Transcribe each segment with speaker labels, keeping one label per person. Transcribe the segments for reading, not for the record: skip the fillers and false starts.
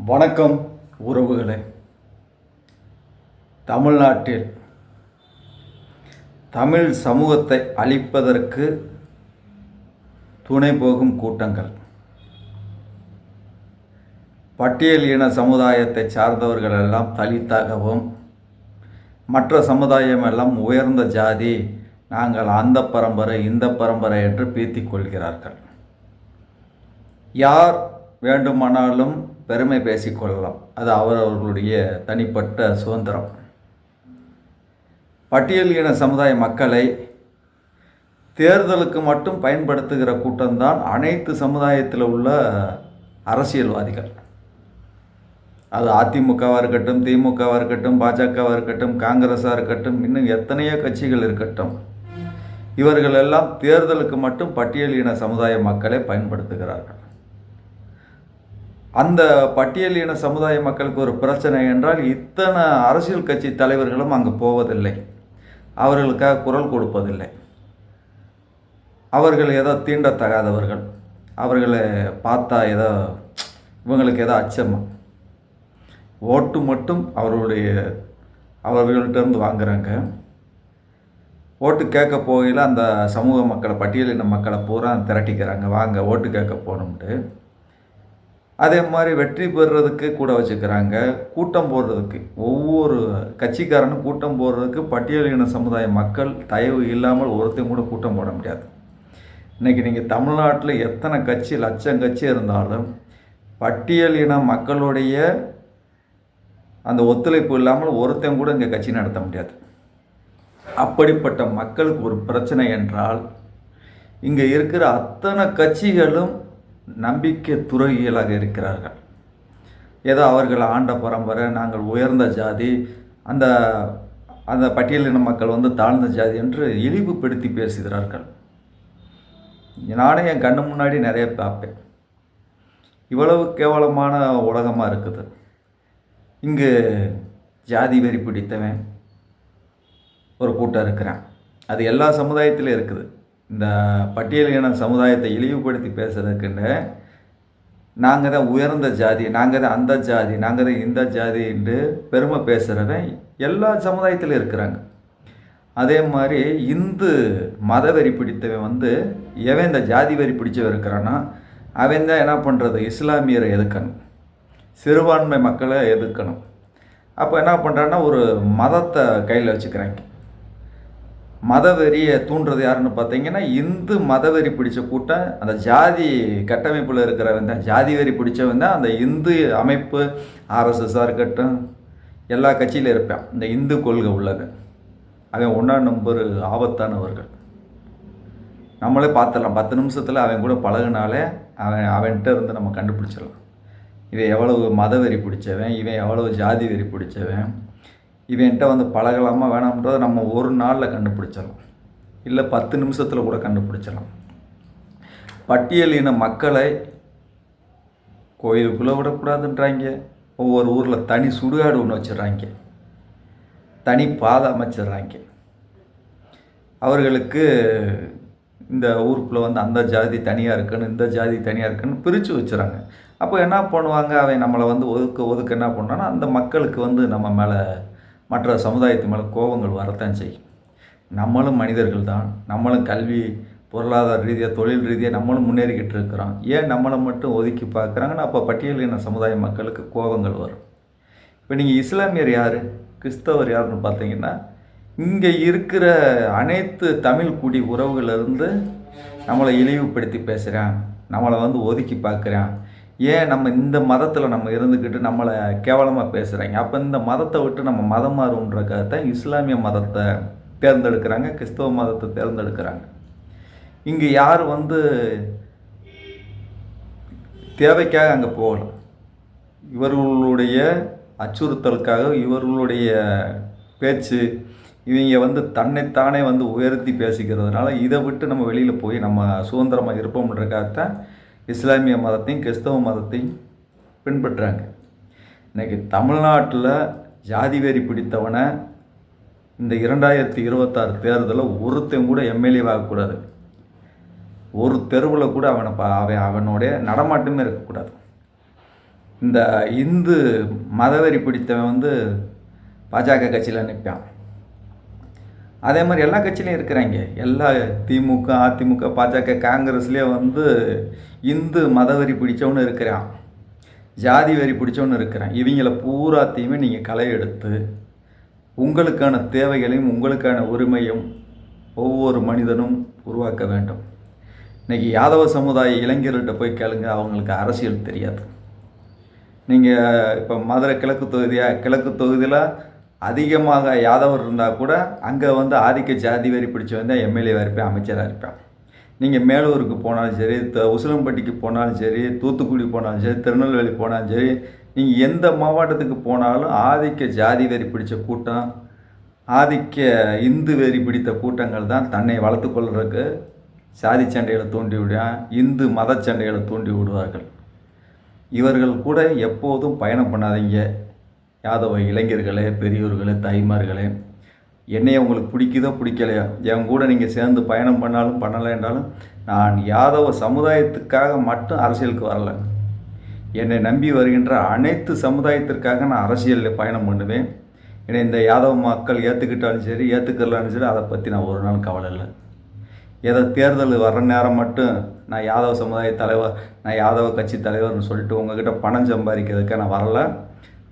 Speaker 1: வணக்கம் உறவுகளே. தமிழ்நாட்டில் தமிழ் சமூகத்தை அழிப்பதற்கு துணை போகும் கூட்டங்கள், பட்டியல் இன சமுதாயத்தை சார்ந்தவர்கள் எல்லாம் தலித்தாகவும், மற்ற சமுதாயம் எல்லாம் உயர்ந்த ஜாதி, நாங்கள் அந்த பரம்பரை இந்த பரம்பரை என்று பீத்திக் கொள்கிறார்கள். யார் வேண்டுமானாலும் பெருமை பேசிக்கொள்ளலாம், அது அவரவர்களுடைய தனிப்பட்ட சுதந்திரம். பட்டியல் இன சமுதாய மக்களை தேர்தலுக்கு மட்டும் பயன்படுத்துகிற கூட்டம்தான் அனைத்து சமுதாயத்தில் உள்ள அரசியல்வாதிகள். அது அதிமுகவாக இருக்கட்டும், திமுகவாக இருக்கட்டும், பாஜகவாக இருக்கட்டும், காங்கிரஸாக இருக்கட்டும், இன்னும் எத்தனையோ கட்சிகள் இருக்கட்டும், இவர்கள் எல்லாம் தேர்தலுக்கு மட்டும் பட்டியல் இன சமுதாய மக்களை பயன்படுத்துகிறார்கள். அந்த பட்டியல் இன சமுதாய மக்களுக்கு ஒரு பிரச்சனை என்றால் இத்தனை அரசியல் கட்சி தலைவர்களும் அங்கே போவதில்லை, அவர்களுக்காக குரல் கொடுப்பதில்லை. அவர்கள் ஏதோ தீண்டத்தகாதவர்கள், அவர்களை பார்த்தா ஏதோ இவங்களுக்கு ஏதோ அச்சமா, ஓட்டு மட்டும் அவர்கள்ட்டேருந்து வாங்குகிறாங்க. ஓட்டு கேட்க போகையில் அந்த சமூக மக்களை, பட்டியலின மக்களை பூரா திரட்டிக்கிறாங்க, வாங்க ஓட்டு கேட்க போகணும்ட்டு. அதே மாதிரி வெற்றி பெறுறதுக்கு கூட வச்சுக்கிறாங்க, கூட்டம் போடுறதுக்கு. ஒவ்வொரு கட்சிக்காரனும் கூட்டம் போடுறதுக்கு பட்டியலின சமுதாய மக்கள் தயவு இல்லாமல் ஒருத்தையும் கூட கூட்டம் போட முடியாது. இன்றைக்கி நீங்கள் தமிழ்நாட்டில் எத்தனை கட்சி, லட்சம் கட்சி இருந்தாலும் பட்டியலின மக்களுடைய அந்த ஒத்துழைப்பு இல்லாமல் ஒருத்தையும் கூட இங்கே கட்சி நடத்த முடியாது. அப்படிப்பட்ட மக்களுக்கு ஒரு பிரச்சனை என்றால் இங்கே இருக்கிற அத்தனை கட்சிகளும் நம்பிக்கை துரோகிகளாக இருக்கிறார்கள். ஏதோ அவர்கள் ஆண்ட பரம்பரை, நாங்கள் உயர்ந்த ஜாதி, அந்த அந்த பட்டியலின மக்கள் தாழ்ந்த ஜாதி என்று இழிவுபடுத்தி பேசுகிறார்கள். நானே என் கண்ணு முன்னாடி நிறைய பார்ப்பேன். இவ்வளவு கேவலமான உலகமாக இருக்குது. இங்கு ஜாதி வெறி பிடித்தவன் ஒரு கூட்டம் இருக்கிறான், அது எல்லா சமுதாயத்திலும் இருக்குது. இந்த பட்டியலின சமுதாயத்தை இழிவுபடுத்தி பேசுறதுக்குன்னு நாங்கள் தான் உயர்ந்த ஜாதி, நாங்கள் தான் அந்த ஜாதி, நாங்கள் தான் இந்த ஜாதி என்று பெருமை பேசுகிறவன் எல்லா சமுதாயத்திலும் இருக்கிறாங்க. அதே மாதிரி இந்து மத வெறி பிடித்தவன் எவன் இந்த ஜாதி வெறி பிடிச்சவன் இருக்கிறான்னா அவன் தான் என்ன பண்ணுறது, இஸ்லாமியரை எதிர்க்கணும், சிறுபான்மை மக்களை எதிர்க்கணும். அப்போ என்ன பண்ணுறான்னா ஒரு மதத்தை கையில் வச்சுக்கிறாங்க. மதவெறியை தூண்டுறது யாருன்னு பார்த்தீங்கன்னா இந்து மதவெறி பிடிச்ச கூட்டம், அந்த ஜாதி கட்டமைப்பில் இருக்கிறவன் தான், ஜாதி வெறி பிடிச்சவன் தான் அந்த இந்து அமைப்பு, ஆர்எஸ்எஸ்ஸாக இருக்கட்டும், எல்லா கட்சியிலும் இருப்பான். இந்த இந்து கொள்கை உள்ளது அவன் 1ஆம் நம்பர் ஆபத்தானவர்கள். நம்மளே பார்த்துடலாம், 10 நிமிஷத்தில் அவன் கூட பழகுனாலே அவன்கிட்ட இருந்து நம்ம கண்டுபிடிச்சிடலாம் இவன் எவ்வளவு மதவெறி பிடிச்சவன், இவன் எவ்வளவு ஜாதி வெறி பிடிச்சவன். இவன்கிட்ட பழகலாமா வேணாம்ன்றதை நம்ம ஒரு நாளில் கண்டுபிடிச்சிடலாம், இல்லை 10 நிமிஷத்தில் கூட கண்டுபிடிச்சிடலாம். பட்டியலின மக்களை கோயிலுக்குள்ளே விடக்கூடாதுன்றாங்க, ஒவ்வொரு ஊரில் தனி சுடுகாடு ஒன்று வச்சிடுறாங்க, தனி பாதை அமைச்சிடுறாங்க. அவர்களுக்கு இந்த ஊருக்குள்ளே அந்த ஜாதி தனியாக இருக்குன்னு, இந்த ஜாதி தனியாக இருக்குன்னு பிரித்து வச்சுறாங்க. அப்போ என்ன பண்ணுவாங்க, அவன் நம்மளை ஒதுக்க என்ன பண்ணான்னா அந்த மக்களுக்கு நம்ம மேலே, மற்ற சமுதாயத்து மேலே கோபங்கள் வரத்தான் செய்யும். நம்மளும் மனிதர்கள் தான், நம்மளும் கல்வி பொருளாதார ரீதியாக தொழில் ரீதியாக நம்மளும் முன்னேறிக்கிட்டு இருக்கிறோம், ஏன் நம்மளை மட்டும் ஒதுக்கி பார்க்குறாங்கன்னா அப்போ பட்டியலின சமுதாய மக்களுக்கு கோபங்கள் வரும். இப்போ நீங்கள் இஸ்லாமியர் யார், கிறிஸ்தவர் யாருன்னு பார்த்தீங்கன்னா இங்கே இருக்கிற அனைத்து தமிழ் குடி உறவுகளிலிருந்து நம்மளை இழிவுபடுத்தி பேசுகிறான், நம்மளை ஒதுக்கி பார்க்குறான், ஏன் நம்ம இந்த மதத்தில் நம்ம இருந்துக்கிட்டு நம்மளை கேவலமாக பேசுகிறாங்க. அப்போ இந்த மதத்தை விட்டு நம்ம மதம் மாறுன்றக்காகத்தான் இஸ்லாமிய மதத்தை தேர்ந்தெடுக்கிறாங்க, கிறிஸ்தவ மதத்தை தேர்ந்தெடுக்கிறாங்க. இங்கே யார் தேவைக்காக அங்கே போகலாம், இவர்களுடைய அச்சுறுத்தலுக்காக, இவர்களுடைய பேச்சு, இவங்க தன்னைத்தானே உயர்த்தி பேசிக்கிறதுனால இதை விட்டு நம்ம வெளியில் போய் நம்ம சுதந்திரமாக இருப்போம்ன்றக்காகத்தான் இஸ்லாமிய மதத்தையும் கிறிஸ்தவ மதத்தையும் பின்பற்றுறாங்க. இன்றைக்கி தமிழ்நாட்டில் ஜாதி வெறி பிடித்தவனை இந்த 2026 தேர்தலில் ஒருத்தன் கூட எம்எல்ஏ ஆகக்கூடாது, ஒரு தெருவில் கூட அவனுடைய நடமாட்டமே இருக்கக்கூடாது. இந்த இந்து மதவெறி பிடித்தவன் வந்து பாஜக கட்சியில் நிற்பான். அதே மாதிரி எல்லா கட்சியிலையும் இருக்கிறாங்க. எல்லா திமுக, அதிமுக, பாஜக, காங்கிரஸ்லேயே வந்து இந்து மதவெறி பிடிச்சவனு இருக்கிறான், ஜாதி வெறி பிடிச்சவனு இருக்கிறான். இவங்கள பூராத்தையுமே நீங்கள் களை எடுத்து உங்களுக்கான தேவைகளையும் உங்களுக்கான உரிமையும் ஒவ்வொரு மனிதனும் உருவாக்க வேண்டும். இன்றைக்கி யாதவ சமுதாய இளைஞர்கள்ட்ட போய் கேளுங்க, அவங்களுக்கு அரசியல் தெரியாது. நீங்கள் இப்போ மதுரை கிழக்கு தொகுதியில் அதிகமாக யாதவர் இருந்தால் கூட அங்கே வந்து ஆதிக்க ஜாதி வெறி பிடிச்சி வந்தால் எம்எல்ஏவாக இருப்பேன், அமைச்சராக இருப்பேன். நீங்கள் மேலூருக்கு போனாலும் சரி, உசிலம்பட்டிக்கு போனாலும் சரி, தூத்துக்குடி போனாலும் சரி, திருநெல்வேலி போனாலும் சரி, நீங்கள் எந்த மாவட்டத்துக்கு போனாலும் ஆதிக்க ஜாதி வெறி பிடித்த கூட்டம், ஆதிக்க இந்து வெறி பிடித்த கூட்டங்கள் தான் தன்னை வளர்த்து கொள்வதற்கு சாதி சண்டைகளை தூண்டி விடுவான், இந்து மத சண்டைகளை தூண்டி விடுவார்கள். இவர்கள் கூட எப்போதும் பயணம் பண்ணாதீங்க. யாதவ இளைஞர்களே, பெரியோர்களே, தாய்மார்களே, என்னையே உங்களுக்கு பிடிக்குதோ பிடிக்கலையோ, என் கூட நீங்கள் சேர்ந்து பயணம் பண்ணாலும் பண்ணலை என்றாலும் நான் யாதவ சமுதாயத்துக்காக மட்டும் அரசியலுக்கு வரலை. என்னை நம்பி வருகின்ற அனைத்து சமுதாயத்திற்காக நான் அரசியலில் பயணம் பண்ணுவேன். என்னை இந்த யாதவ மக்கள் ஏற்றுக்கிட்டாலும் சரி, ஏற்றுக்கலாலும் சரி, அதை பற்றி நான் ஒரு நாள் கவலை இல்லை. ஏதோ தேர்தல் வர்ற நேரம் மட்டும் நான் யாதவ சமுதாய தலைவர், நான் யாதவ கட்சி தலைவர்னு சொல்லிட்டு உங்ககிட்ட பணம் சம்பாதிக்கிறதுக்காக நான் வரலை.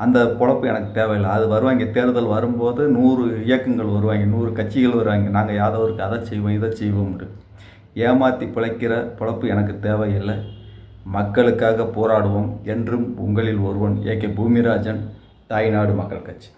Speaker 1: அந்த பொழப்பு எனக்கு தேவையில்லை. அது வருவாங்க, தேர்தல் வரும்போது 100 இயக்கங்கள் வருவாங்க, 100 கட்சிகள் வருவாங்க. நாங்கள் யாதவருக்கு அதை செய்வோம், இதை செய்வோம்ட்டு ஏமாற்றி பிழைக்கிற பொழப்பு எனக்கு தேவையில்லை. மக்களுக்காக போராடுவோம். என்றும் உங்களில் ஒருவன். ஏ.கே. பூமிராஜன், தாய்நாடு மக்கள் கட்சி.